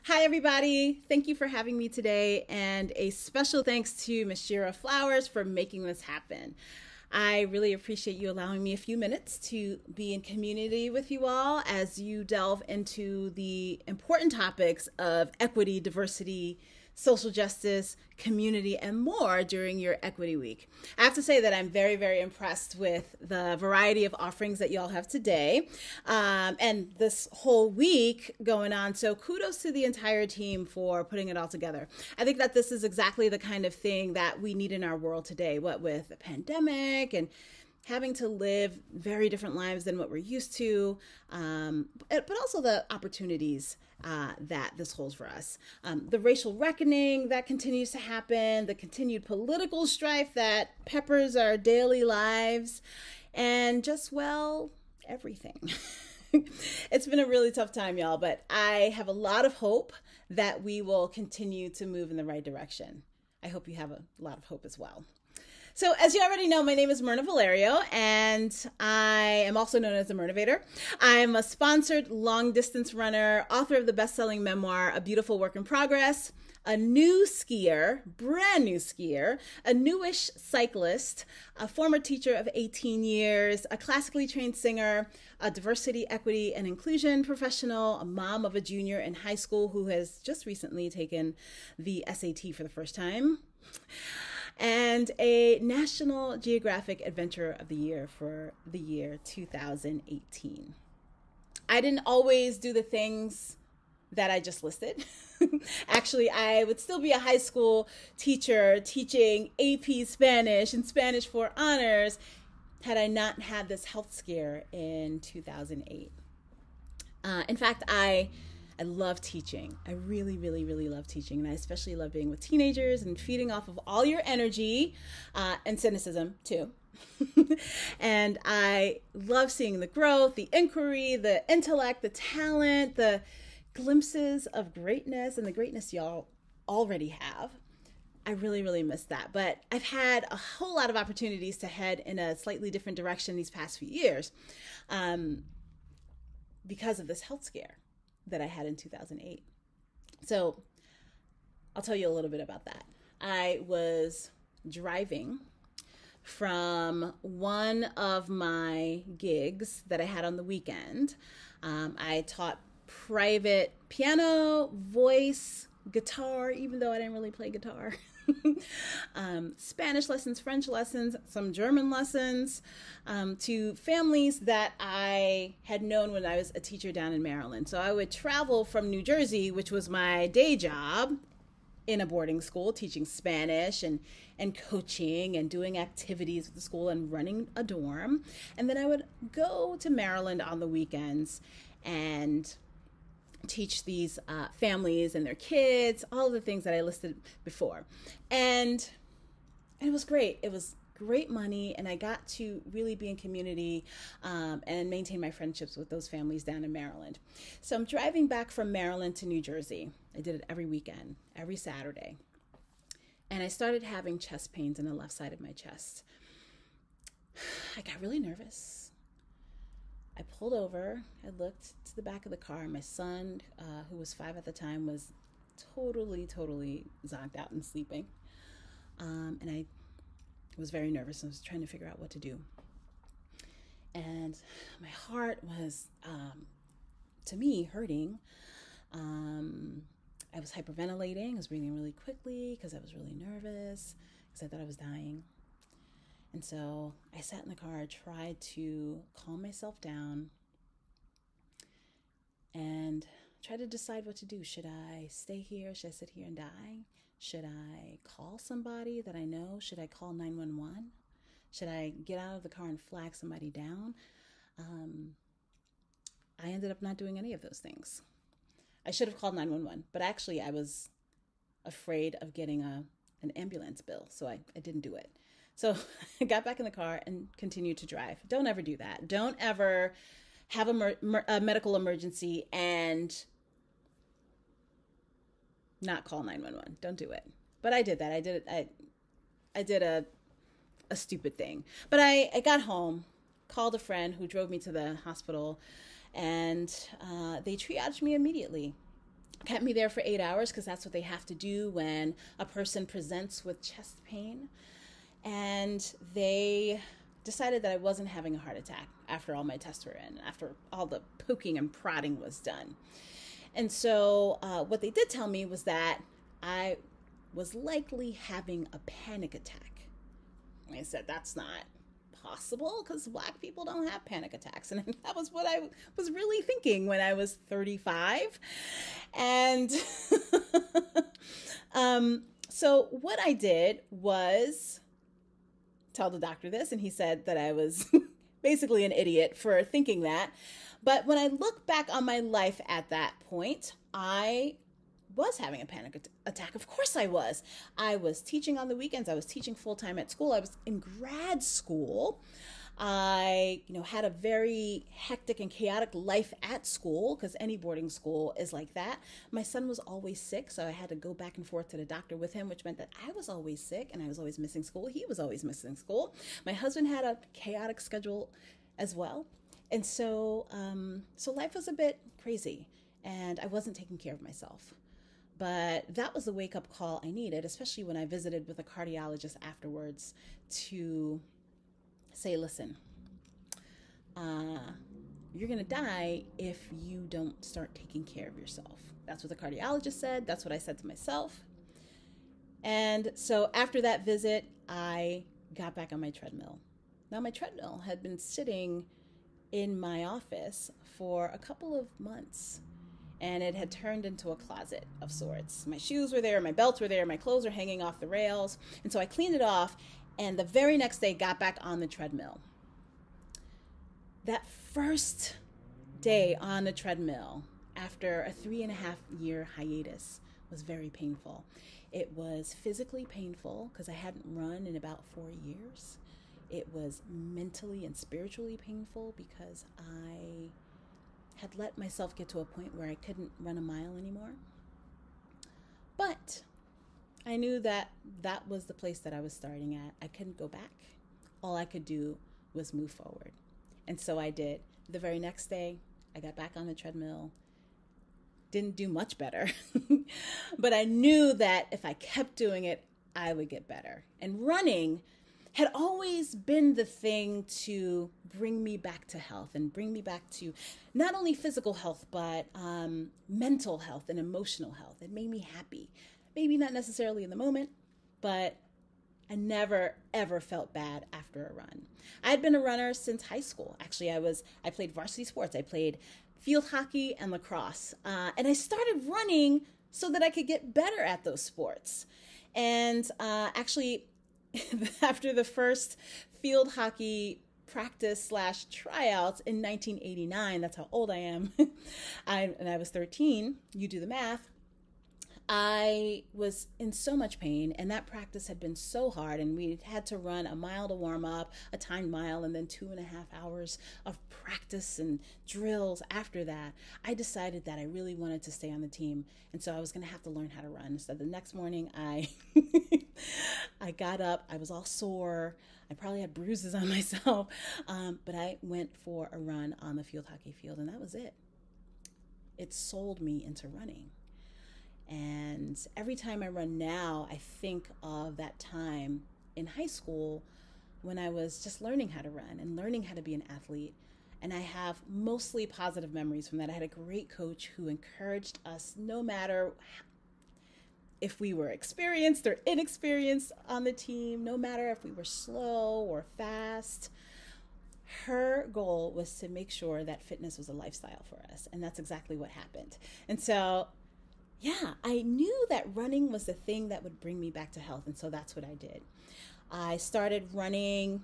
Hi, everybody. Thank you for having me today, and a special thanks to Ms. Shira Flowers for making this happen. I really appreciate you allowing me a few minutes to be in community with you all as you delve into the important topics of equity, diversity, social justice, community, and more during your Equity Week. I have to say that I'm very, very impressed with the variety of offerings that you all have today and this whole week going on. So kudos to the entire team for putting it all together. I think that this is exactly the kind of thing that we need in our world today, what with the pandemic and having to live very different lives than what we're used to, but also the opportunities that this holds for us. The racial reckoning that continues to happen, the continued political strife that peppers our daily lives, and just, well, everything. It's been a really tough time, y'all, but I have a lot of hope that we will continue to move in the right direction. I hope you have a lot of hope as well. So as you already know, my name is Mirna Valerio, and I am also known as the Mirnovator. I'm a sponsored long-distance runner, author of the best-selling memoir, A Beautiful Work in Progress, a new skier, brand new skier, a newish cyclist, a former teacher of 18 years, a classically trained singer, a diversity, equity, and inclusion professional, a mom of a junior in high school who has just recently taken the SAT for the first time, and a National Geographic Adventurer of the Year for the year 2018. I didn't always do the things that I just listed. Actually, I would still be a high school teacher teaching AP Spanish and Spanish for honors had I not had this health scare in 2008. In fact, I love teaching. I really, really, really love teaching. And I especially love being with teenagers and feeding off of all your energy and cynicism too. And I love seeing the growth, the inquiry, the intellect, the talent, the glimpses of greatness and the greatness y'all already have. I really, really miss that. But I've had a whole lot of opportunities to head in a slightly different direction these past few years because of this health scare that I had in 2008. So I'll tell you a little bit about that. I was driving from one of my gigs that I had on the weekend. I taught private piano, voice, guitar, even though I didn't really play guitar. Spanish lessons, French lessons, some German lessons to families that I had known when I was a teacher down in Maryland. So I would travel from New Jersey, which was my day job in a boarding school, teaching Spanish and coaching and doing activities with the school and running a dorm. And then I would go to Maryland on the weekends and teach these families and their kids, all of the things that I listed before. And it was great. It was great money, and I got to really be in community and maintain my friendships with those families down in Maryland. So I'm driving back from Maryland to New Jersey. I did it every weekend, every Saturday. And I started having chest pains in the left side of my chest. I got really nervous. I pulled over, I looked to the back of the car. My son, who was 5 at the time, was totally zonked out and sleeping. And I was very nervous. I was trying to figure out what to do. And my heart was, to me, hurting. I was hyperventilating. I was breathing really quickly because I was really nervous because I thought I was dying. And so I sat in the car, tried to calm myself down, and tried to decide what to do. Should I stay here? Should I sit here and die? Should I call somebody that I know? Should I call 911? Should I get out of the car and flag somebody down? I ended up not doing any of those things. I should have called 911, but actually I was afraid of getting an ambulance bill, so I didn't do it. So I got back in the car and continued to drive. Don't ever do that. Don't ever have a medical emergency and not call 911. Don't do it. But I did that. I did a stupid thing. But I got home, called a friend who drove me to the hospital, and they triaged me immediately. kept me there for 8 hours because that's what they have to do when a person presents with chest pain. And they decided that I wasn't having a heart attack after all my tests were in, after all the poking and prodding was done. And so what they did tell me was that I was likely having a panic attack. And I said, that's not possible because Black people don't have panic attacks. And that was what I was really thinking when I was 35. And so what I did was tell the doctor this, and he said that I was basically an idiot for thinking that. But when I look back on my life at that point, I was having a panic attack. Of course I was. I was teaching on the weekends. I was teaching full-time at school. I was in grad school. I, had a very hectic and chaotic life at school because any boarding school is like that. My son was always sick, so I had to go back and forth to the doctor with him, which meant that I was always sick and I was always missing school. He was always missing school. My husband had a chaotic schedule as well. And so, so life was a bit crazy and I wasn't taking care of myself. But that was the wake-up call I needed, especially when I visited with a cardiologist afterwards to say, listen, you're going to die if you don't start taking care of yourself. That's what the cardiologist said. That's what I said to myself. And so after that visit, I got back on my treadmill. Now, my treadmill had been sitting in my office for a couple of months, and it had turned into a closet of sorts. My shoes were there, my belts were there, my clothes were hanging off the rails. And so I cleaned it off, and the very next day got back on the treadmill. That first day on the treadmill, after a 3.5-year hiatus, was very painful. It was physically painful because I hadn't run in about 4 years. It was mentally and spiritually painful because I had let myself get to a point where I couldn't run a mile anymore. But I knew that that was the place that I was starting at. I couldn't go back. All I could do was move forward. And so I did. The very next day, I got back on the treadmill. Didn't do much better. But I knew that if I kept doing it, I would get better. And running had always been the thing to bring me back to health and bring me back to not only physical health, but mental health and emotional health. It made me happy. Maybe not necessarily in the moment, but I never, ever felt bad after a run. I had been a runner since high school. Actually, I played varsity sports. I played field hockey and lacrosse. And I started running so that I could get better at those sports. And actually, after the first field hockey practice/tryouts in 1989, that's how old I am, and I was 13, you do the math, I was in so much pain, and that practice had been so hard, and we had to run a mile to warm up, a timed mile, and then 2.5 hours of practice and drills after that. I decided that I really wanted to stay on the team, and so I was going to have to learn how to run. So the next morning, I got up. I was all sore. I probably had bruises on myself, but I went for a run on the field hockey field, and that was it. It sold me into running. And every time I run now, I think of that time in high school when I was just learning how to run and learning how to be an athlete. And I have mostly positive memories from that. I had a great coach who encouraged us, no matter if we were experienced or inexperienced on the team, no matter if we were slow or fast. Her goal was to make sure that fitness was a lifestyle for us. And that's exactly what happened. And so yeah, I knew that running was the thing that would bring me back to health, and so that's what I did. I started running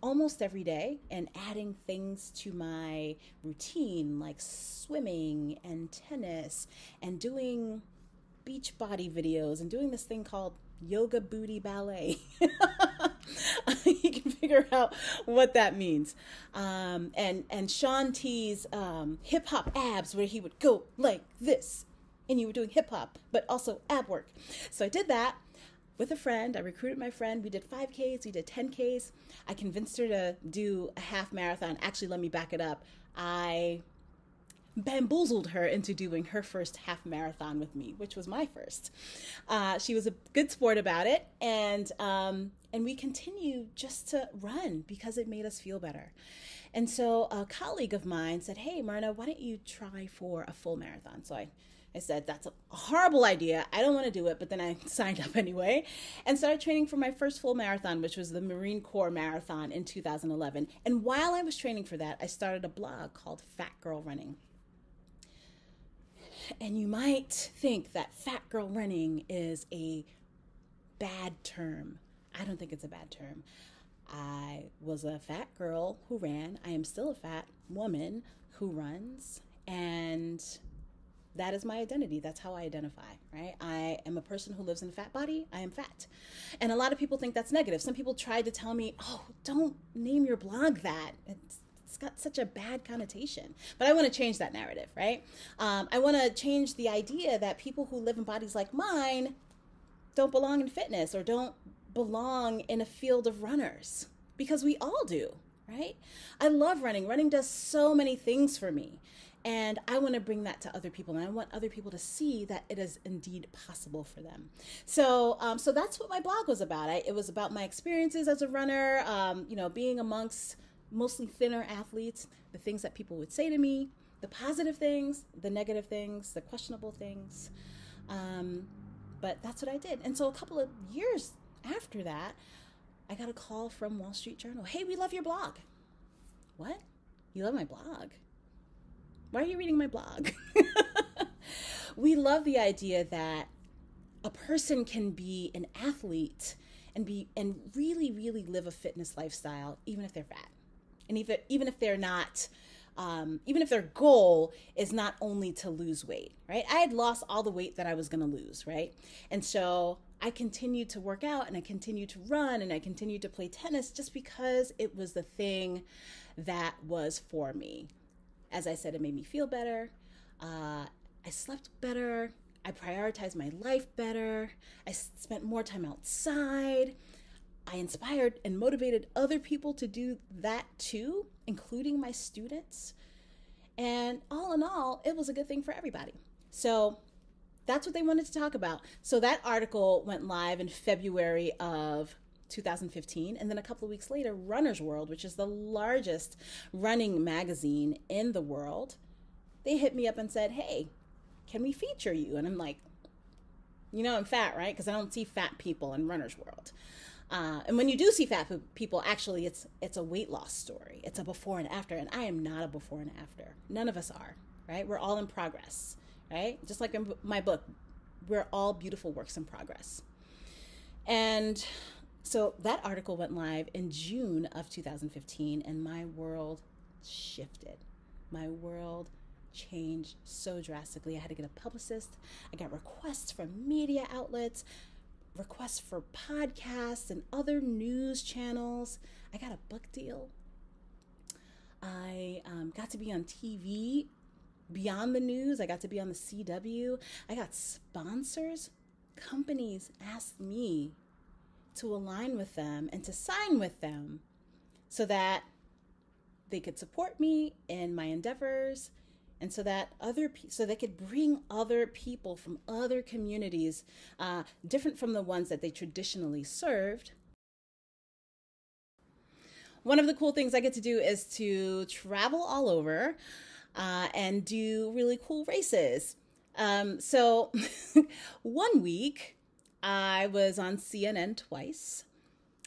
almost every day and adding things to my routine, like swimming and tennis and doing beach body videos and doing this thing called yoga booty ballet. You can figure out what that means. And Sean T's hip hop abs, where he would go like this. And you were doing hip hop, but also ab work. So I did that with a friend. I recruited my friend. We did 5Ks, we did 10Ks. I convinced her to do a half marathon. Actually, let me back it up. I bamboozled her into doing her first half marathon with me, which was my first. She was a good sport about it, and we continued just to run because it made us feel better. And so a colleague of mine said, "Hey, Mirna, why don't you try for a full marathon?" So I said, "That's a horrible idea. I don't want to do it." But then I signed up anyway and started training for my first full marathon, which was the Marine Corps Marathon in 2011. And while I was training for that, I started a blog called Fat Girl Running. And you might think that fat girl running is a bad term. I don't think it's a bad term. I was a fat girl who ran. I am still a fat woman who runs. And that is my identity. That's how I identify, right? I am a person who lives in a fat body. I am fat. And a lot of people think that's negative. Some people tried to tell me, "Oh, don't name your blog that. It's got such a bad connotation." But I want to change that narrative, right? I want to change the idea that people who live in bodies like mine don't belong in fitness or don't belong in a field of runners, because we all do, right? I love running. Running does so many things for me. And I want to bring that to other people. And I want other people to see that it is indeed possible for them. So that's what my blog was about. It was about my experiences as a runner, being amongst mostly thinner athletes, the things that people would say to me, the positive things, the negative things, the questionable things. But that's what I did. And so a couple of years after that, I got a call from Wall Street Journal. "Hey, we love your blog." "What? You love my blog? Why are you reading my blog?" We love the idea that a person can be an athlete and really, really live a fitness lifestyle, even if they're fat. And even if they're not, even if their goal is not only to lose weight, right? I had lost all the weight that I was going to lose, right? And so I continued to work out and I continued to run and I continued to play tennis just because it was the thing that was for me. As I said, it made me feel better. I slept better. I prioritized my life better. I spent more time outside. I inspired and motivated other people to do that too, including my students. And all in all, it was a good thing for everybody. So that's what they wanted to talk about. So that article went live in February of 2015. And then a couple of weeks later, Runner's World, which is the largest running magazine in the world, they hit me up and said, "Hey, can we feature you?" And I'm like, I'm fat, right? Because I don't see fat people in Runner's World. And when you do see fat people, actually, it's a weight loss story. It's a before and after. And I am not a before and after. None of us are, right? We're all in progress, right? Just like in my book, we're all beautiful works in progress. And so that article went live in June of 2015, and my world shifted. My world changed so drastically. I had to get a publicist. I got requests from media outlets, requests for podcasts and other news channels. I got a book deal. I got to be on TV beyond the news. I got to be on the CW. I got sponsors. Companies asked me to align with them and to sign with them so that they could support me in my endeavors, and so that so they could bring other people from other communities, different from the ones that they traditionally served. One of the cool things I get to do is to travel all over and do really cool races. So one week I was on CNN twice,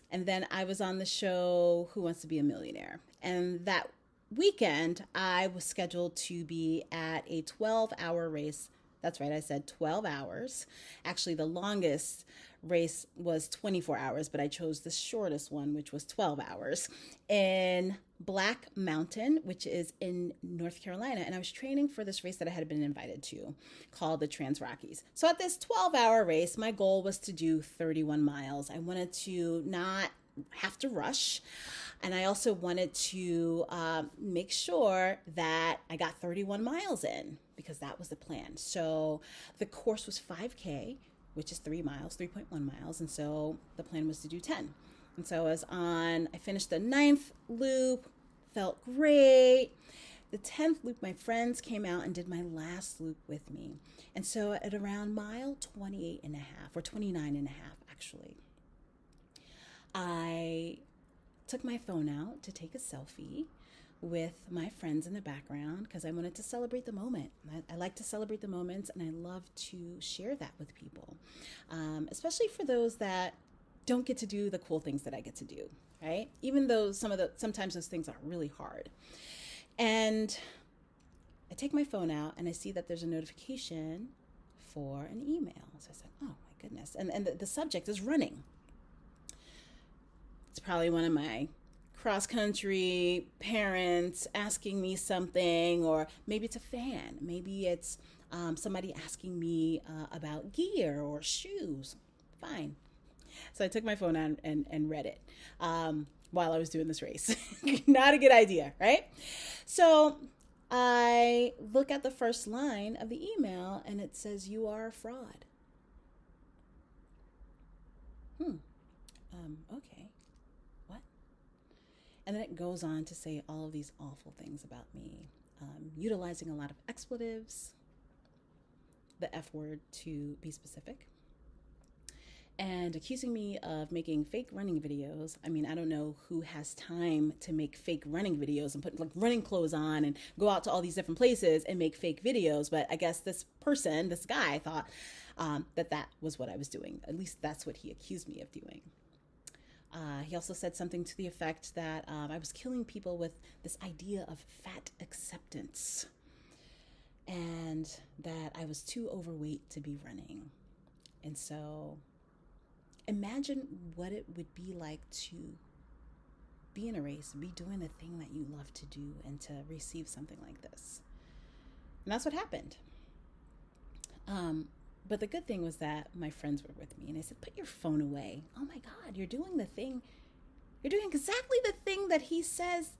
and then I was on the show Who Wants to Be a Millionaire. And that weekend, I was scheduled to be at a 12-hour race. That's right, I said 12 hours. Actually, the longest race was 24 hours, but I chose the shortest one, which was 12 hours, in Black Mountain, which is in North Carolina. And I was training for this race that I had been invited to, called the Trans Rockies. So at this 12-hour race, my goal was to do 31 miles. I wanted to not have to rush. And I also wanted to make sure that I got 31 miles in, because that was the plan. So the course was 5K, which is 3 miles, 3.1 miles. And so the plan was to do 10. And so I finished the 9th loop, felt great, The 10th loop, my friends came out and did my last loop with me. And so at around mile 28 and a half, or 29 and a half, actually, I took my phone out to take a selfie with my friends in the background because I wanted to celebrate the moment. I like to celebrate the moments, and I love to share that with people, especially for those that don't get to do the cool things that I get to do, right? Even though sometimes those things are really hard. And I take my phone out and I see that there's a notification for an email. So I said, oh my goodness. And the subject is running. It's probably one of my cross-country parents asking me something, or maybe it's a fan. Maybe it's somebody asking me about gear or shoes. Fine. So I took my phone out and read it while I was doing this race. Not a good idea, right? So I look at the first line of the email and it says, "You are a fraud." Okay. What? And then it goes on to say all of these awful things about me, utilizing a lot of expletives, the F word to be specific, and accusing me of making fake running videos. I mean, I don't know who has time to make fake running videos and put like running clothes on and go out to all these different places and make fake videos. But I guess this guy thought that was what I was doing. At least that's what he accused me of doing. He also said something to the effect that I was killing people with this idea of fat acceptance, and that I was too overweight to be running. And so imagine what it would be like to be in a race, be doing the thing that you love to do, and to receive something like this. And that's what happened. But the good thing was that my friends were with me, and I said, "Put your phone away. Oh my God, you're doing exactly the thing that he says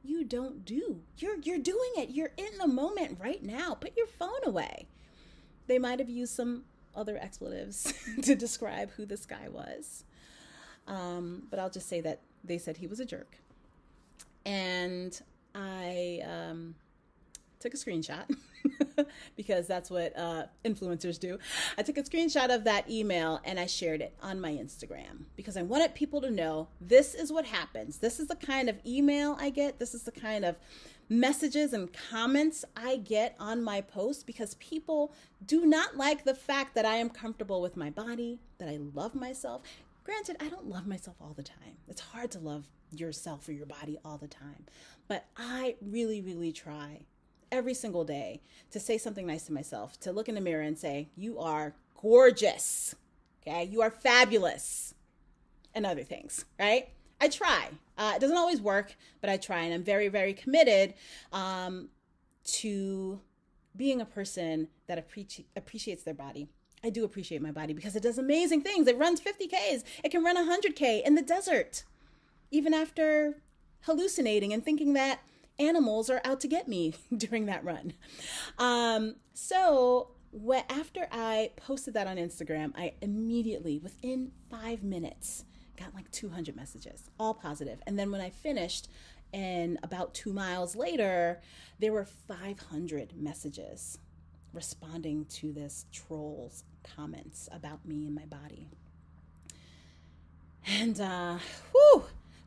you don't do. You're doing it. You're in the moment right now. Put your phone away." They might have used some other expletives to describe who this guy was. But I'll just say that they said he was a jerk. And I took a screenshot because that's what influencers do. I took a screenshot of that email and I shared it on my Instagram because I wanted people to know this is what happens. This is the kind of email I get. This is the kind of messages and comments I get on my posts because people do not like the fact that I am comfortable with my body, that I love myself. Granted, I don't love myself all the time. It's hard to love yourself or your body all the time. But I really, really try every single day to say something nice to myself, to look in the mirror and say, "You are gorgeous. Okay, you are fabulous," and other things, right? I try. It doesn't always work, but I try, and I'm very, very committed to being a person that appreciates their body. I do appreciate my body because it does amazing things. It runs 50Ks. It can run 100K in the desert, even after hallucinating and thinking that animals are out to get me during that run. So after I posted that on Instagram, I immediately, within 5 minutes, got like 200 messages, all positive. And then when I finished, and about 2 miles later, there were 500 messages responding to this troll's comments about me and my body. And the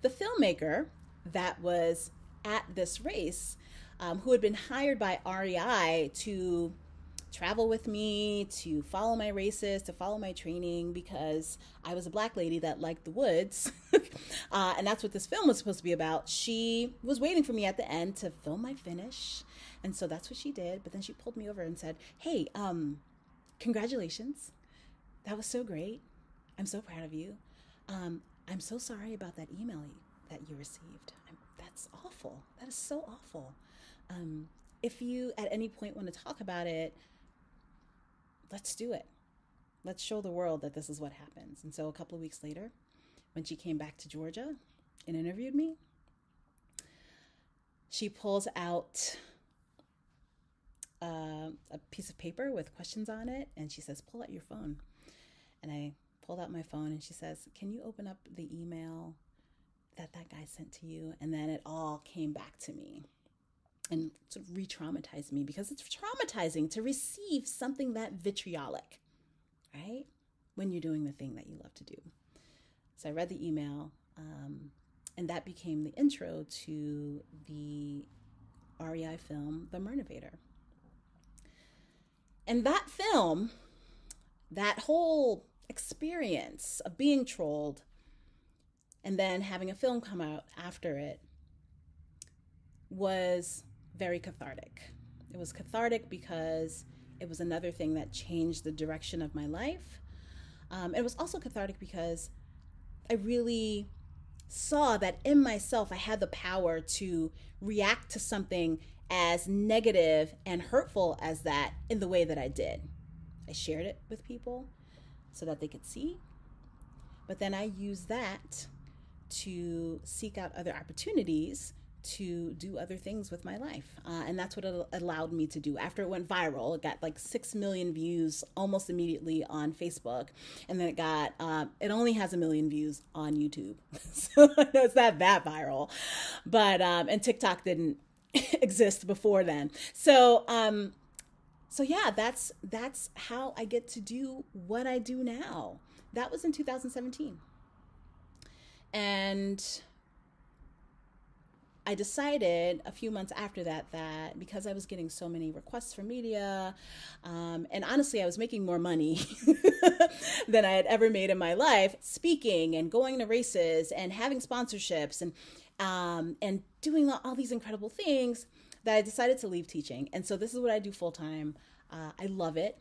filmmaker that was at this race, who had been hired by REI to travel with me, to follow my races, to follow my training, because I was a Black lady that liked the woods. And that's what this film was supposed to be about. She was waiting for me at the end to film my finish. And so that's what she did. But then she pulled me over and said, "Hey, congratulations. That was so great. I'm so proud of you. I'm so sorry about that email that you received. That's awful. That is so awful. If you at any point want to talk about it, let's do it. Let's show the world that this is what happens." And so a couple of weeks later, when she came back to Georgia and interviewed me, she pulls out a piece of paper with questions on it, and she says, "Pull out your phone." And I pulled out my phone, and she says, "Can you open up the email that guy sent to you?" And then it all came back to me. and sort of re-traumatized me, because it's traumatizing to receive something that vitriolic, right? When you're doing the thing that you love to do. So I read the email, and that became the intro to the REI film, The Mirna. And that film, that whole experience of being trolled and then having a film come out after it, was very cathartic. It was cathartic because it was another thing that changed the direction of my life. It was also cathartic because I really saw that in myself I had the power to react to something as negative and hurtful as that in the way that I did. I shared it with people so that they could see, but then I used that to seek out other opportunities to do other things with my life. And that's what it allowed me to do. After it went viral, it got like 6 million views almost immediately on Facebook. And then it only has 1 million views on YouTube. So it's not that viral. But, and TikTok didn't exist before then. So yeah, that's how I get to do what I do now. That was in 2017. And I decided a few months after that because I was getting so many requests from media, and honestly, I was making more money than I had ever made in my life, speaking and going to races and having sponsorships and doing all these incredible things, that I decided to leave teaching. And so this is what I do full time. I love it.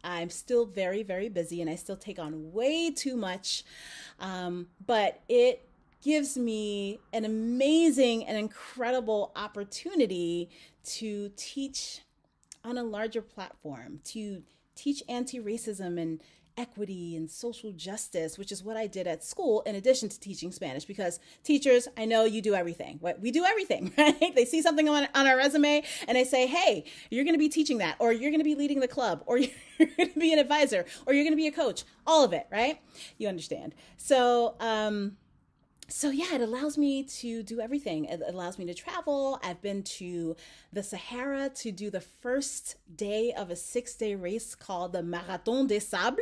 I'm still very, very busy, and I still take on way too much, but it gives me an amazing and incredible opportunity to teach on a larger platform, to teach anti-racism and equity and social justice, which is what I did at school, in addition to teaching Spanish, because teachers, I know you do everything. We do everything, right? They see something on our resume and they say, hey, you're going to be teaching that, or you're going to be leading the club, or you're going to be an advisor, or you're going to be a coach, all of it, right? You understand. So yeah, it allows me to do everything. It allows me to travel. I've been to the Sahara to do the first day of a 6-day race called the Marathon des Sables,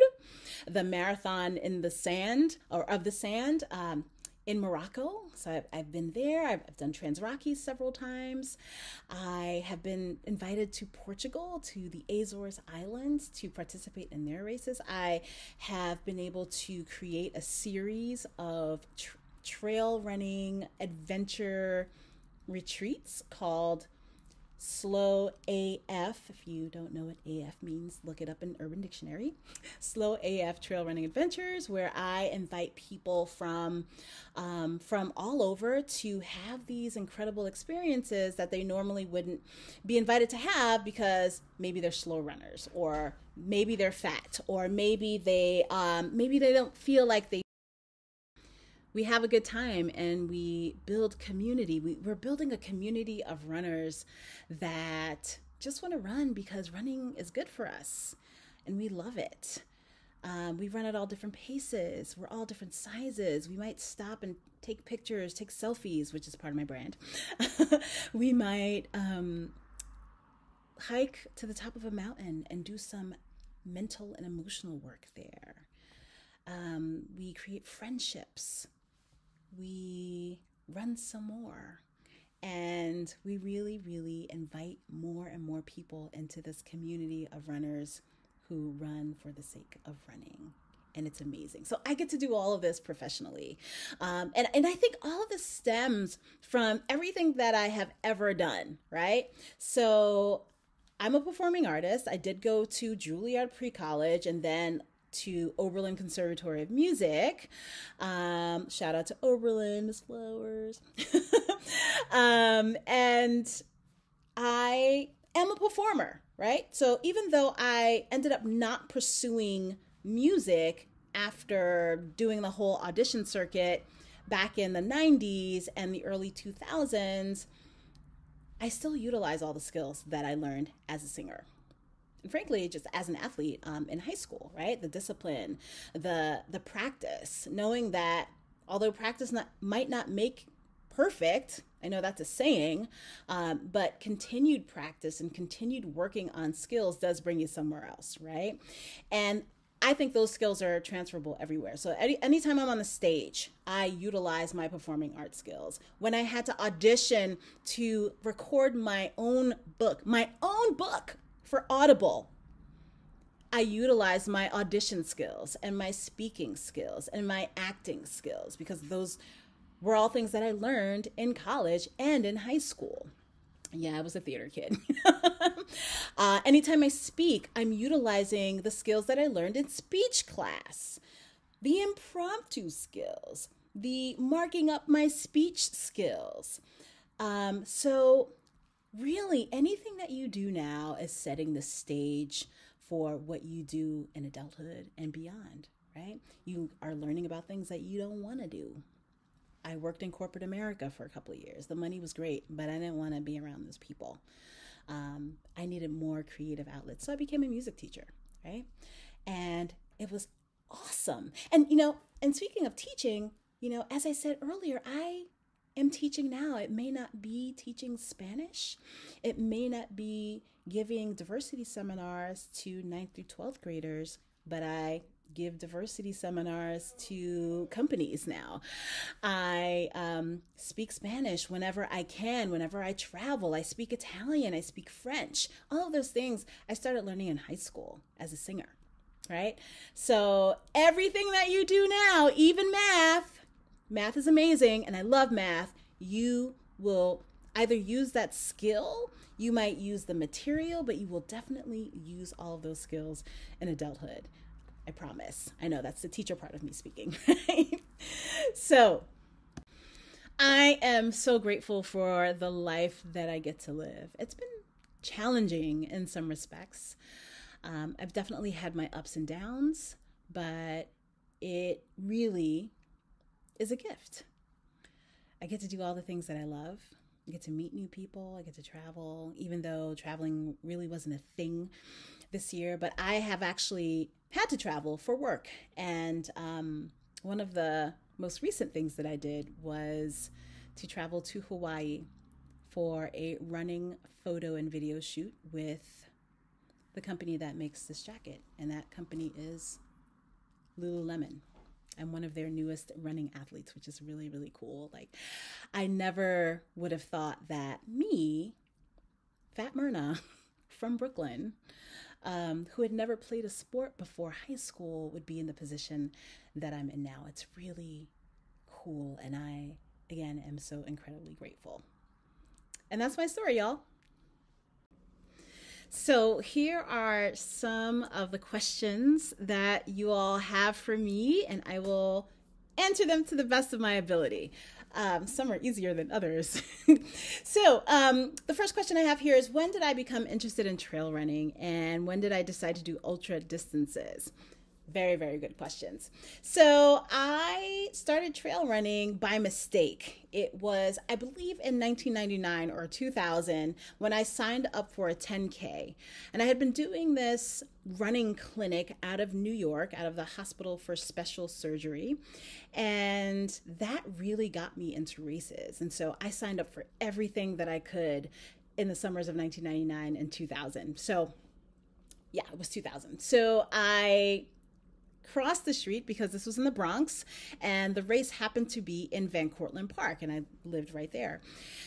the marathon in the sand, or of the sand, in Morocco. So I've been there. I've done Trans-Rockies several times. I have been invited to Portugal, to the Azores Islands, to participate in their races. I have been able to create a series of trail running adventure retreats called Slow AF. If you don't know what AF means, look it up in Urban Dictionary. Slow AF Trail Running Adventures, where I invite people from all over to have these incredible experiences that they normally wouldn't be invited to have, because maybe they're slow runners, or maybe they're fat, or maybe they don't feel like they. We have a good time and we build community. We're building a community of runners that just want to run because running is good for us and we love it. We run at all different paces. We're all different sizes. We might stop and take pictures, take selfies, which is part of my brand. We might hike to the top of a mountain and do some mental and emotional work there. We create friendships. We run some more, and we really, really invite more and more people into this community of runners who run for the sake of running. And it's amazing. So I get to do all of this professionally. And I think all of this stems from everything that I have ever done, right? So I'm a performing artist. I did go to Juilliard pre-college and then to Oberlin Conservatory of Music. Shout out to Oberlin, Miss Flowers. And I am a performer, right? So even though I ended up not pursuing music after doing the whole audition circuit back in the 90s and the early 2000s, I still utilize all the skills that I learned as a singer. And frankly, just as an athlete in high school, right? The discipline, the practice, knowing that although practice might not make perfect, I know that's a saying, but continued practice and continued working on skills does bring you somewhere else, right? And I think those skills are transferable everywhere. So anytime I'm on the stage, I utilize my performing arts skills. When I had to audition to record my own book for Audible, I utilized my audition skills and my speaking skills and my acting skills, because those were all things that I learned in college and in high school. Yeah, I was a theater kid. Anytime I speak, I'm utilizing the skills that I learned in speech class, the impromptu skills, the marking up my speech skills. So really, anything that you do now is setting the stage for what you do in adulthood and beyond, right? You are learning about things that you don't want to do. I worked in corporate America for a couple of years. The money was great, but I didn't want to be around those people. I needed more creative outlets. So I became a music teacher, right? And it was awesome. And, and speaking of teaching, as I said earlier, I am teaching now. It may not be teaching Spanish. It may not be giving diversity seminars to 9th through 12th graders, but I give diversity seminars to companies now. I speak Spanish whenever I can, whenever I travel. I speak Italian, I speak French. All of those things I started learning in high school as a singer, right? So everything that you do now, even math is amazing, and I love math. You will either use that skill, you might use the material, but you will definitely use all of those skills in adulthood. I promise. I know that's the teacher part of me speaking, right? So I am so grateful for the life that I get to live. It's been challenging in some respects. I've definitely had my ups and downs, but it really is a gift. I get to do all the things that I love. I get to meet new people. I get to travel, even though traveling really wasn't a thing this year, but I have actually had to travel for work. And one of the most recent things that I did was to travel to Hawaii for a running photo and video shoot with the company that makes this jacket. And that company is Lululemon. I'm one of their newest running athletes, which is really, really cool. Like, I never would have thought that me, Fat Mirna from Brooklyn, who had never played a sport before high school, would be in the position that I'm in now. It's really cool. And I, again, am so incredibly grateful. And that's my story, y'all. So here are some of the questions that you all have for me, and I will answer them to the best of my ability. Some are easier than others. So the first question I have here is, when did I become interested in trail running, and when did I decide to do ultra distances? Very, very good questions. So I started trail running by mistake. It was, I believe, in 1999 or 2000 when I signed up for a 10K. And I had been doing this running clinic out of New York, out of the Hospital for Special Surgery. And that really got me into races. And so I signed up for everything that I could in the summers of 1999 and 2000. So yeah, it was 2000. So I crossed the street because this was in the Bronx, and the race happened to be in Van Cortlandt Park, and I lived right there.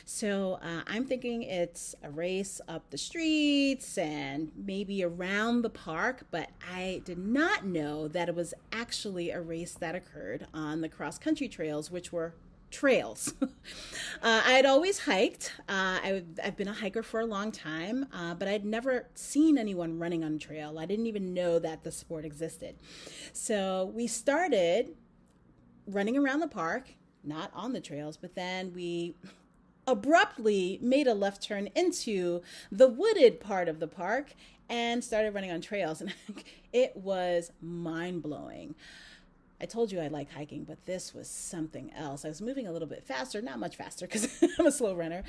So I'm thinking it's a race up the streets and maybe around the park, but I did not know that it was actually a race that occurred on the cross-country trails, which were trails. I had always hiked. I've been a hiker for a long time, but I'd never seen anyone running on a trail. I didn't even know that the sport existed. So we started running around the park, not on the trails, but then we abruptly made a left turn into the wooded part of the park and started running on trails. And it was mind-blowing. I told you I like hiking, but this was something else. I was moving a little bit faster, not much faster because I'm a slow runner,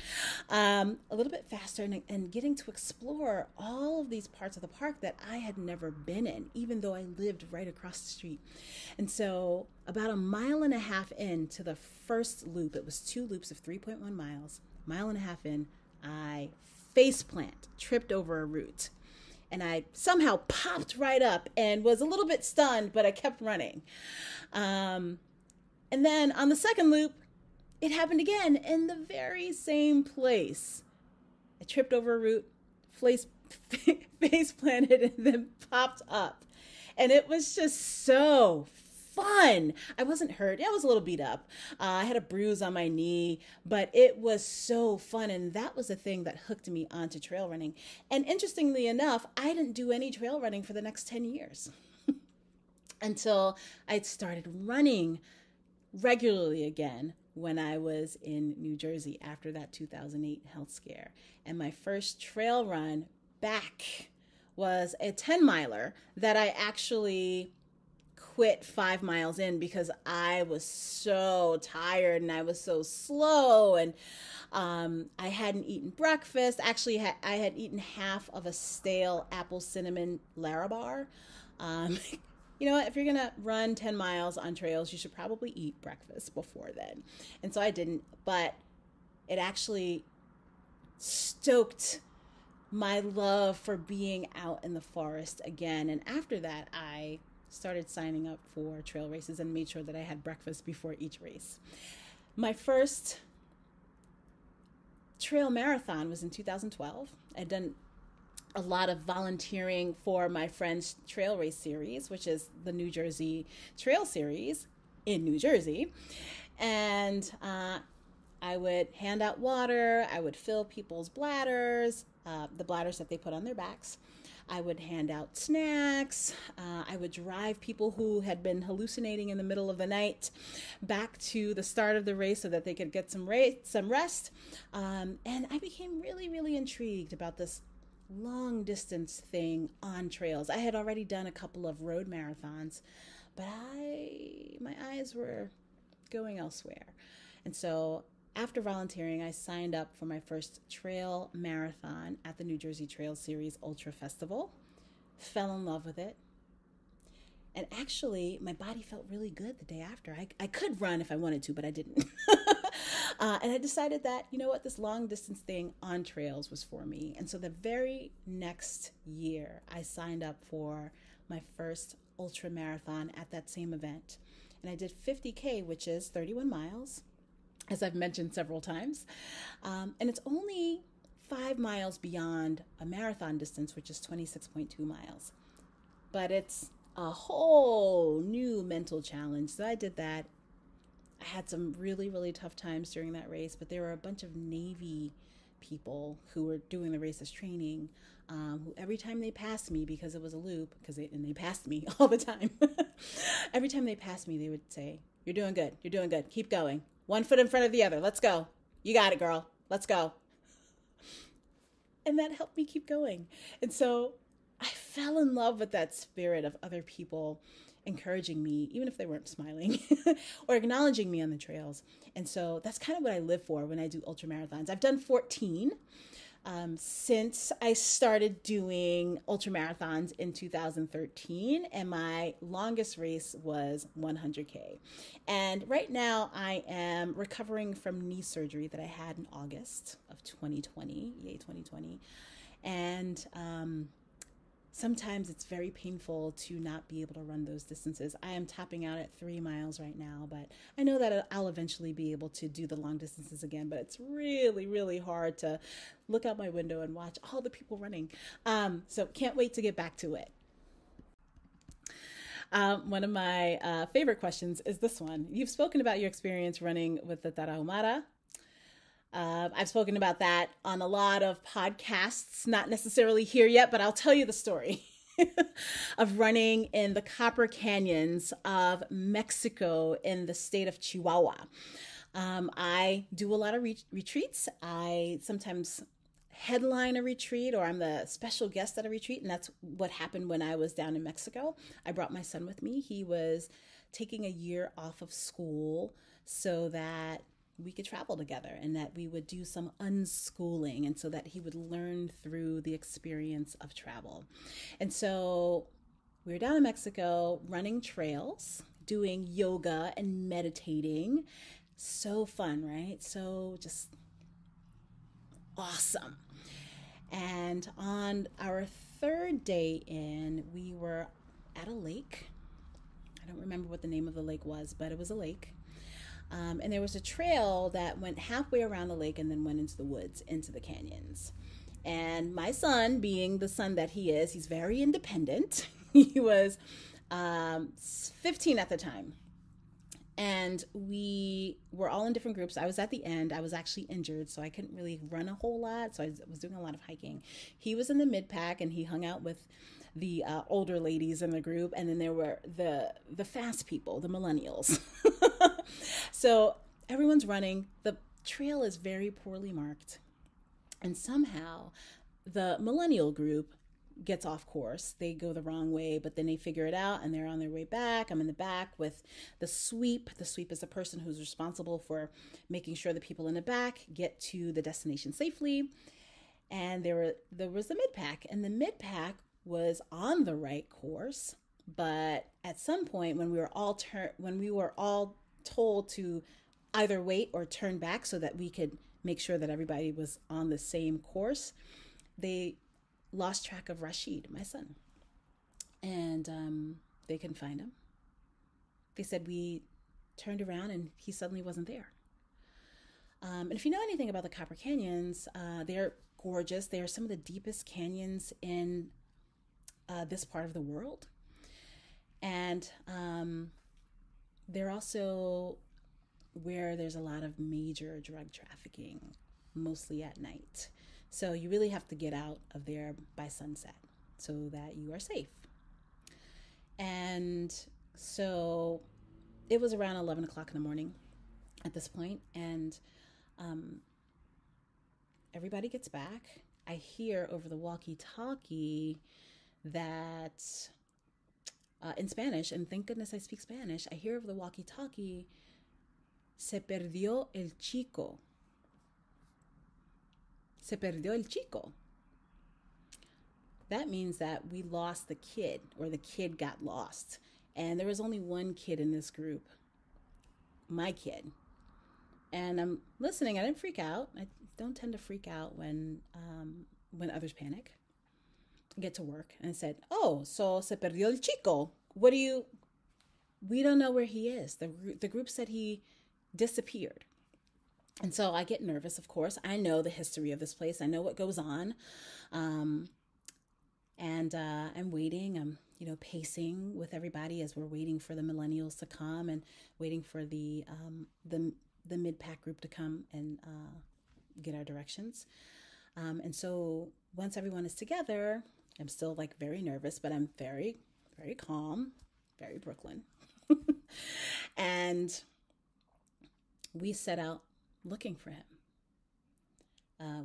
a little bit faster, and getting to explore all of these parts of the park that I had never been in, even though I lived right across the street. And so about a mile and a half into the first loop, it was 2 loops of 3.1 miles, mile and a half in, I faceplant, tripped over a root. And I somehow popped right up and was a little bit stunned, but I kept running. And then on the second loop, it happened again in the very same place. I tripped over a root, face planted, and then popped up. And it was just so fun. I wasn't hurt. I was a little beat up. I had a bruise on my knee, but it was so fun. And that was the thing that hooked me onto trail running. And interestingly enough, I didn't do any trail running for the next 10 years until I started running regularly again when I was in New Jersey after that 2008 health scare. And my first trail run back was a 10-miler that I actually quit 5 miles in because I was so tired and I was so slow, and I hadn't eaten breakfast. Actually, I had eaten half of a stale apple cinnamon Larabar. You know what? If you're going to run 10 miles on trails, you should probably eat breakfast before then. And so I didn't, but it actually stoked my love for being out in the forest again. And after that, I started signing up for trail races and made sure that I had breakfast before each race. My first trail marathon was in 2012. I'd done a lot of volunteering for my friend's trail race series, which is the New Jersey Trail Series in New Jersey. And I would hand out water. I would fill people's bladders, the bladders that they put on their backs. I would hand out snacks. I would drive people who had been hallucinating in the middle of the night back to the start of the race so that they could get some rest. And I became really, really intrigued about this long distance thing on trails. I had already done a couple of road marathons, but my eyes were going elsewhere. And so after volunteering, I signed up for my first trail marathon at the New Jersey Trail Series Ultra Festival, fell in love with it. And actually, my body felt really good the day after. I could run if I wanted to, but I didn't. And I decided that, you know what, this long distance thing on trails was for me. And so the very next year, I signed up for my first ultra marathon at that same event. And I did 50K, which is 31 miles. As I've mentioned several times. And it's only 5 miles beyond a marathon distance, which is 26.2 miles. But it's a whole new mental challenge. So I did that. I had some really, really tough times during that race, but there were a bunch of Navy people who were doing the race as training, who every time they passed me, because it was a loop, and they passed me all the time. Every time they passed me, they would say, "You're doing good. You're doing good. Keep going. 1 foot in front of the other. Let's go. You got it, girl. Let's go." And that helped me keep going. And so I fell in love with that spirit of other people encouraging me, even if they weren't smiling or acknowledging me on the trails. And so that's kind of what I live for when I do ultra marathons. I've done 14 since I started doing ultra marathons in 2013, and my longest race was 100K. And right now I am recovering from knee surgery that I had in August of 2020, yay 2020. And sometimes it's very painful to not be able to run those distances. I am topping out at 3 miles right now, but I know that I'll eventually be able to do the long distances again, but it's really, really hard to look out my window and watch all the people running. So can't wait to get back to it. One of my favorite questions is this one. You've spoken about your experience running with the Tarahumara. I've spoken about that on a lot of podcasts, not necessarily here yet, but I'll tell you the story of running in the Copper Canyons of Mexico in the state of Chihuahua. I do a lot of retreats. I sometimes headline a retreat, or I'm the special guest at a retreat. And that's what happened when I was down in Mexico. I brought my son with me. He was taking a year off of school so that we could travel together and that we would do some unschooling, and so that he would learn through the experience of travel. And so we were down in Mexico running trails, doing yoga and meditating. So fun, right? So just awesome. And on our third day in, we were at a lake. I don't remember what the name of the lake was, but it was a lake. And there was a trail that went halfway around the lake and then went into the woods, into the canyons. And my son, being the son that he is, he's very independent. He was 15 at the time. And we were all in different groups. I was at the end. I was actually injured, so I couldn't really run a whole lot. So I was doing a lot of hiking. He was in the mid-pack, and he hung out with the older ladies in the group. And then there were the fast people, the millennials. So everyone's running. The trail is very poorly marked. And somehow the millennial group gets off course. They go the wrong way, but then they figure it out and they're on their way back. I'm in the back with the sweep. The sweep is the person who's responsible for making sure the people in the back get to the destination safely. And there was the mid-pack, and the mid-pack was on the right course. But at some point when we were all told to either wait or turn back so that we could make sure that everybody was on the same course, they lost track of Rashid, my son. And they couldn't find him. They said we turned around and he suddenly wasn't there. And if you know anything about the Copper Canyons, they're gorgeous. They are some of the deepest canyons in this part of the world. And they're also where there's a lot of major drug trafficking, mostly at night. So you really have to get out of there by sunset so that you are safe. And so it was around 11 o'clock in the morning at this point, and everybody gets back. I hear over the walkie-talkie that in Spanish, and thank goodness I speak Spanish, I hear over the walkie-talkie, "Se perdió el chico." Se perdió el chico. That means that we lost the kid, or the kid got lost. And there was only one kid in this group, my kid. And I'm listening. I didn't freak out. I don't tend to freak out when others panic. I get to work and I said, "Oh, so se perdió el chico. We don't know where he is. The group said he disappeared." And so I get nervous, of course. I know the history of this place. I know what goes on. And I'm waiting. I'm, pacing with everybody as we're waiting for the millennials to come and waiting for the mid-pack group to come and get our directions. And so once everyone is together, I'm still very nervous, but I'm very, very calm, very Brooklyn. And we set out looking for him.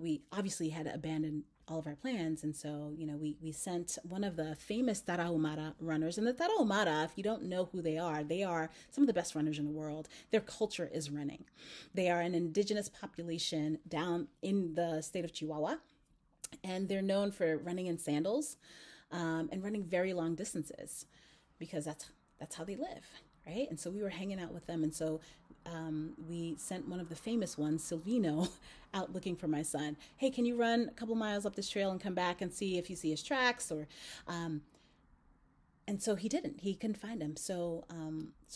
We obviously had to abandon all of our plans. And so, we sent one of the famous Tarahumara runners. And the Tarahumara, if you don't know who they are some of the best runners in the world. Their culture is running. They are an indigenous population down in the state of Chihuahua. And they're known for running in sandals and running very long distances because that's how they live, right? And so we were hanging out with them. And so we sent one of the famous ones, Silvino, out looking for my son. "Hey, can you run a couple miles up this trail and come back and see if you see his tracks?" And so he didn't. He couldn't find him. So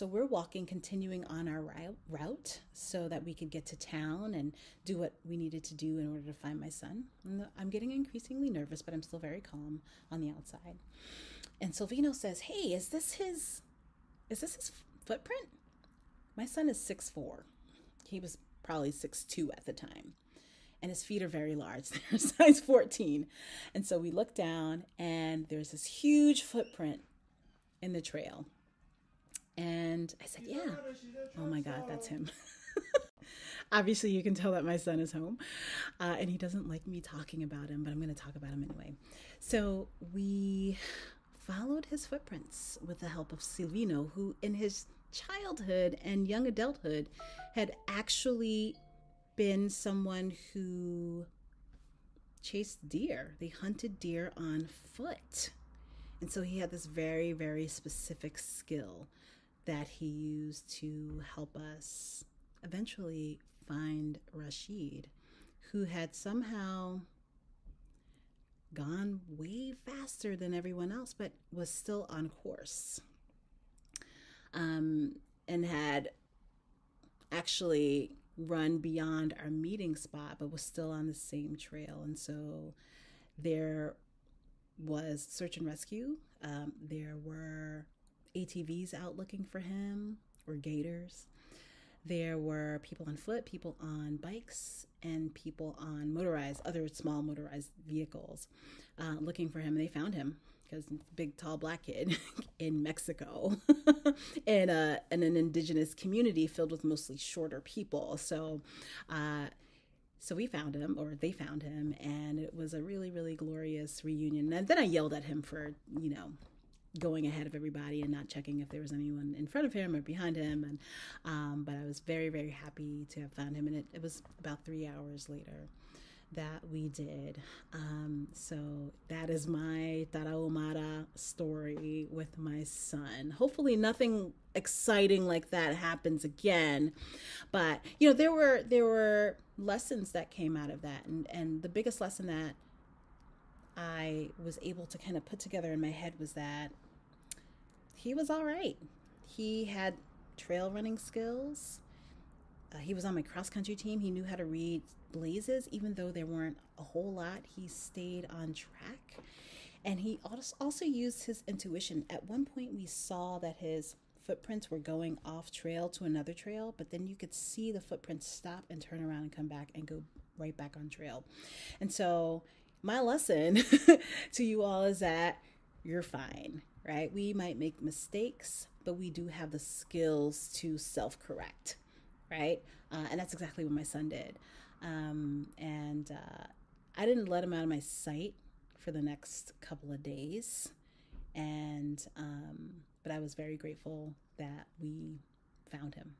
we're walking, continuing on our route so that we could get to town and do what we needed to do in order to find my son. And I'm getting increasingly nervous, but I'm still very calm on the outside. And Silvino says, "Hey, is this his footprint?" My son is 6'4". He was probably 6'2" at the time. And his feet are very large. They're size 14. And so we look down and there's this huge footprint in the trail. And I said, "Yeah." Oh my God, that's him. Obviously, you can tell that my son is home, and he doesn't like me talking about him, but I'm going to talk about him anyway. So we followed his footprints with the help of Silvino, who in his childhood and young adulthood had actually been someone who chased deer. They hunted deer on foot. And so he had this very, very specific skill that he used to help us eventually find Rashid, who had somehow gone way faster than everyone else, but was still on course. And had actually run beyond our meeting spot, but was still on the same trail. And so there was search and rescue. There were ATVs out looking for him, or gators. There were people on foot, people on bikes, and people on other small motorized vehicles looking for him. And they found him because big, tall, black kid in Mexico in an indigenous community filled with mostly shorter people. So we found him, or they found him, and it was a really, really glorious reunion. And then I yelled at him for, going ahead of everybody and not checking if there was anyone in front of him or behind him. And but I was very, very happy to have found him. And it was about 3 hours later that we did. So that is my Tarahumara story with my son. Hopefully nothing exciting like that happens again. But, there were lessons that came out of that. And the biggest lesson that I was able to kind of put together in my head was that he was all right. He had trail running skills. He was on my cross country team. He knew how to read blazes, even though there weren't a whole lot. He stayed on track. And he also used his intuition. At one point, we saw that his footprints were going off trail to another trail, but then you could see the footprints stop and turn around and come back and go right back on trail. And so my lesson to you all is that you're fine, right? We might make mistakes, but we do have the skills to self-correct, right? And that's exactly what my son did. I didn't let him out of my sight for the next couple of days. But I was very grateful that we found him.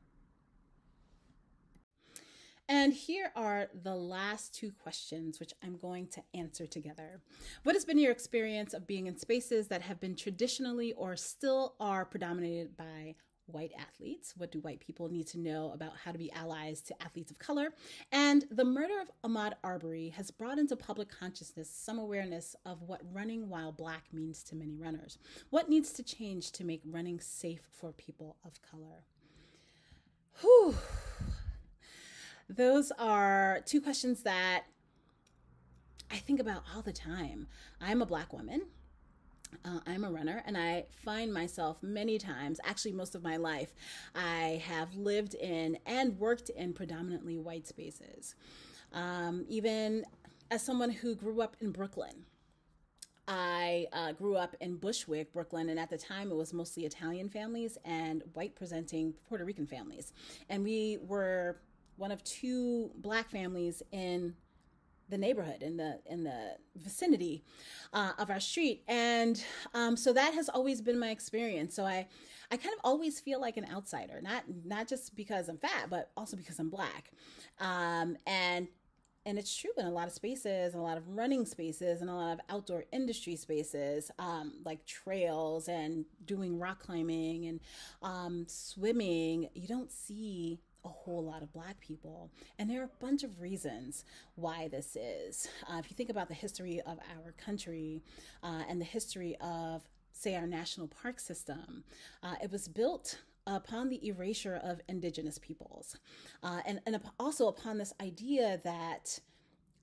And here are the last two questions, which I'm going to answer together. What has been your experience of being in spaces that have been traditionally or still are predominated by white athletes? What do white people need to know about how to be allies to athletes of color? And the murder of Ahmaud Arbery has brought into public consciousness some awareness of what running while black means to many runners. What needs to change to make running safe for people of color? Whew. Those are two questions that I think about all the time. I'm a black woman. I'm a runner, and I find myself many times, actually most of my life, I have lived in and worked in predominantly white spaces. Even as someone who grew up in Brooklyn, I grew up in Bushwick, Brooklyn, and at the time it was mostly Italian families and white presenting Puerto Rican families. And we were one of two black families in the neighborhood, in the vicinity of our street. And so that has always been my experience. So I kind of always feel like an outsider, not just because I'm fat, but also because I'm black. And it's true in a lot of spaces, a lot of running spaces, and a lot of outdoor industry spaces, like trails and doing rock climbing and swimming. You don't see a whole lot of black people. And there are a bunch of reasons why this is. If you think about the history of our country and the history of, say, our national park system, it was built upon the erasure of indigenous peoples, and also upon this idea that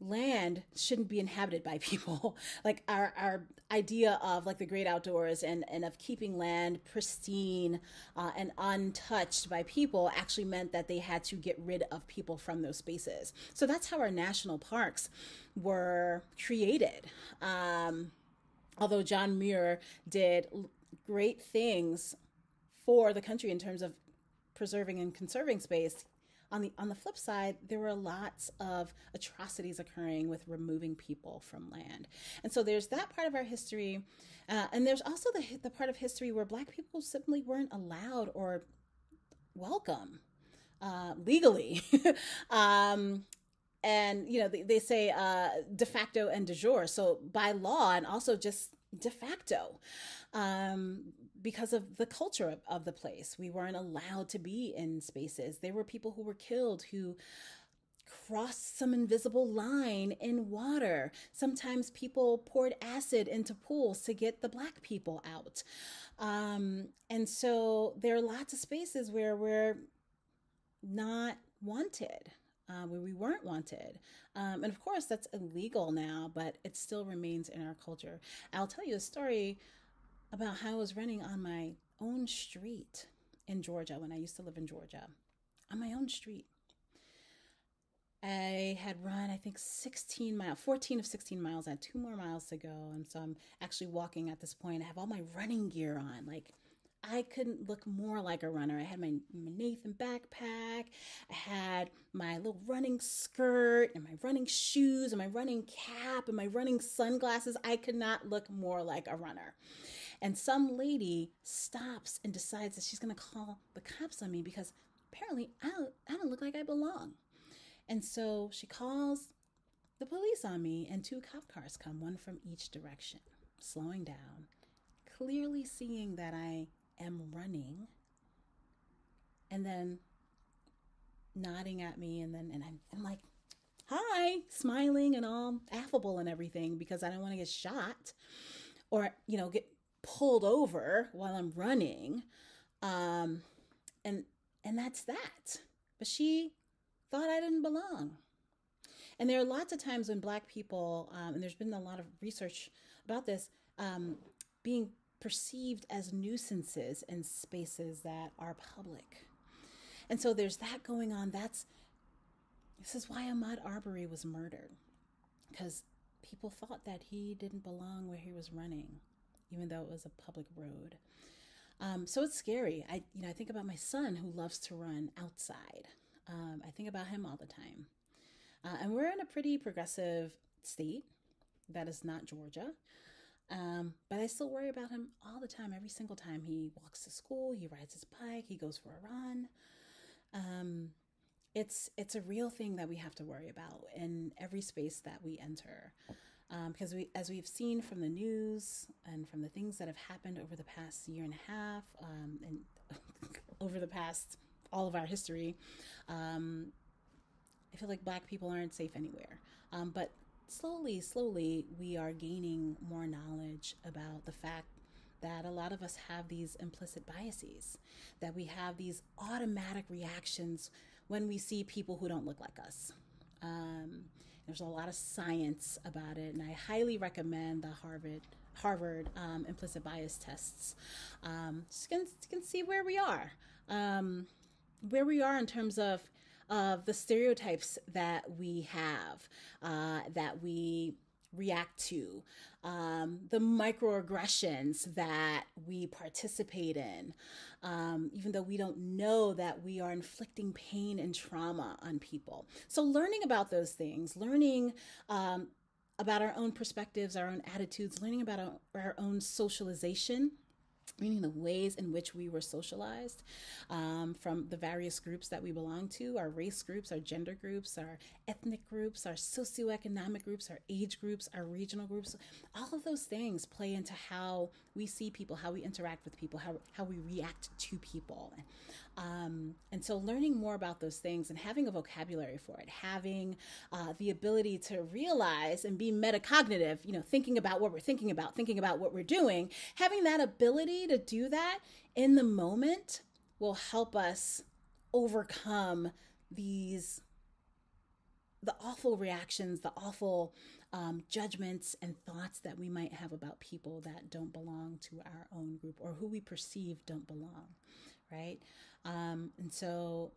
land shouldn't be inhabited by people. Like our idea of like the great outdoors and of keeping land pristine and untouched by people actually meant that they had to get rid of people from those spaces. So that's how our national parks were created. Although John Muir did great things for the country in terms of preserving and conserving space, on the flip side, there were lots of atrocities occurring with removing people from land. And so there's that part of our history. And there's also the part of history where Black people simply weren't allowed or welcome legally. And, they say de facto and de jure. So by law and also just de facto. Because of the culture of the place. We weren't allowed to be in spaces. There were people who were killed who crossed some invisible line in water. Sometimes people poured acid into pools to get the Black people out. And so there are lots of spaces where we're not wanted, where we weren't wanted. And of course, that's illegal now, but it still remains in our culture. I'll tell you a story about how I was running on my own street in Georgia when I used to live in Georgia, on my own street. I had run, I think 14 of 16 miles. I had 2 more miles to go. And so I'm actually walking at this point. I have all my running gear on. Like, I couldn't look more like a runner. I had my Nathan backpack. I had my little running skirt and my running shoes and my running cap and my running sunglasses. I could not look more like a runner. And some lady stops and decides that she's going to call the cops on me because apparently I don't look like I belong. And so she calls the police on me, and 2 cop cars come, one from each direction, slowing down, clearly seeing that I am running, and then nodding at me, and I'm like, hi, smiling and all affable and everything, because I don't want to get shot or, get pulled over while I'm running. And that's that. But she thought I didn't belong. And there are lots of times when Black people, and there's been a lot of research about this, being perceived as nuisances in spaces that are public. And so there's that going on. This is why Ahmaud Arbery was murdered, because people thought that he didn't belong where he was running, even though it was a public road. So it's scary. I think about my son who loves to run outside. I think about him all the time. And we're in a pretty progressive state that is not Georgia. But I still worry about him all the time, every single time he walks to school, he rides his bike, he goes for a run. It's a real thing that we have to worry about in every space that we enter. Because as we've seen from the news and from the things that have happened over the past year and a half, and over the past all of our history, I feel like Black people aren't safe anywhere. But slowly, we are gaining more knowledge about the fact that a lot of us have these implicit biases, that we have these automatic reactions when we see people who don't look like us. There's a lot of science about it, and I highly recommend the Harvard implicit bias tests. So you can see where we are in terms of the stereotypes that we have, that we react to, the microaggressions that we participate in, even though we don't know that we are inflicting pain and trauma on people. So learning about those things, learning about our own perspectives, our own attitudes, learning about our own socialization, meaning the ways in which we were socialized from the various groups that we belong to, our race groups, our gender groups, our ethnic groups, our socioeconomic groups, our age groups, our regional groups. All of those things play into how we see people, how we interact with people, how we react to people. And so learning more about those things and having a vocabulary for it, having the ability to realize and be metacognitive, thinking about what we're thinking about what we're doing, having that ability to do that in the moment will help us overcome the awful reactions, the awful judgments and thoughts that we might have about people that don't belong to our own group or who we perceive don't belong, right? And so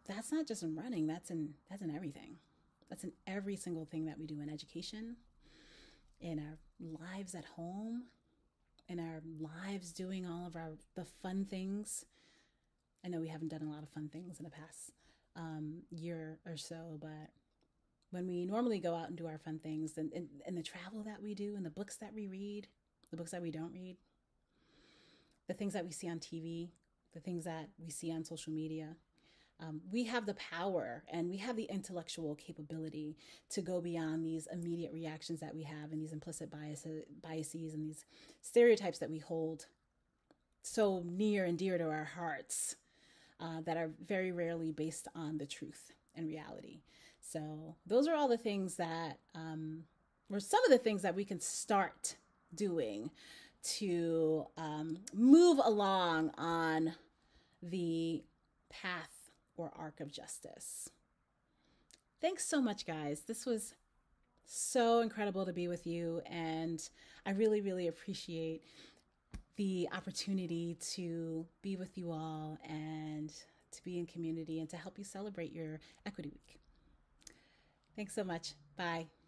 that's not just in running, that's in everything. That's in every single thing that we do in education, in our lives at home, in our lives doing all of the fun things. I know we haven't done a lot of fun things in the past year or so, but when we normally go out and do our fun things and the travel that we do and the books that we read, the books that we don't read, the things that we see on TV, the things that we see on social media, we have the power and we have the intellectual capability to go beyond these immediate reactions that we have and these implicit biases and these stereotypes that we hold so near and dear to our hearts that are very rarely based on the truth and reality. So those are all the things that, or some of the things that we can start doing to move along on the path or arc of justice. Thanks so much, guys. This was so incredible to be with you, and I really, really appreciate the opportunity to be with you all and to be in community and to help you celebrate your Equity Week. Thanks so much. Bye.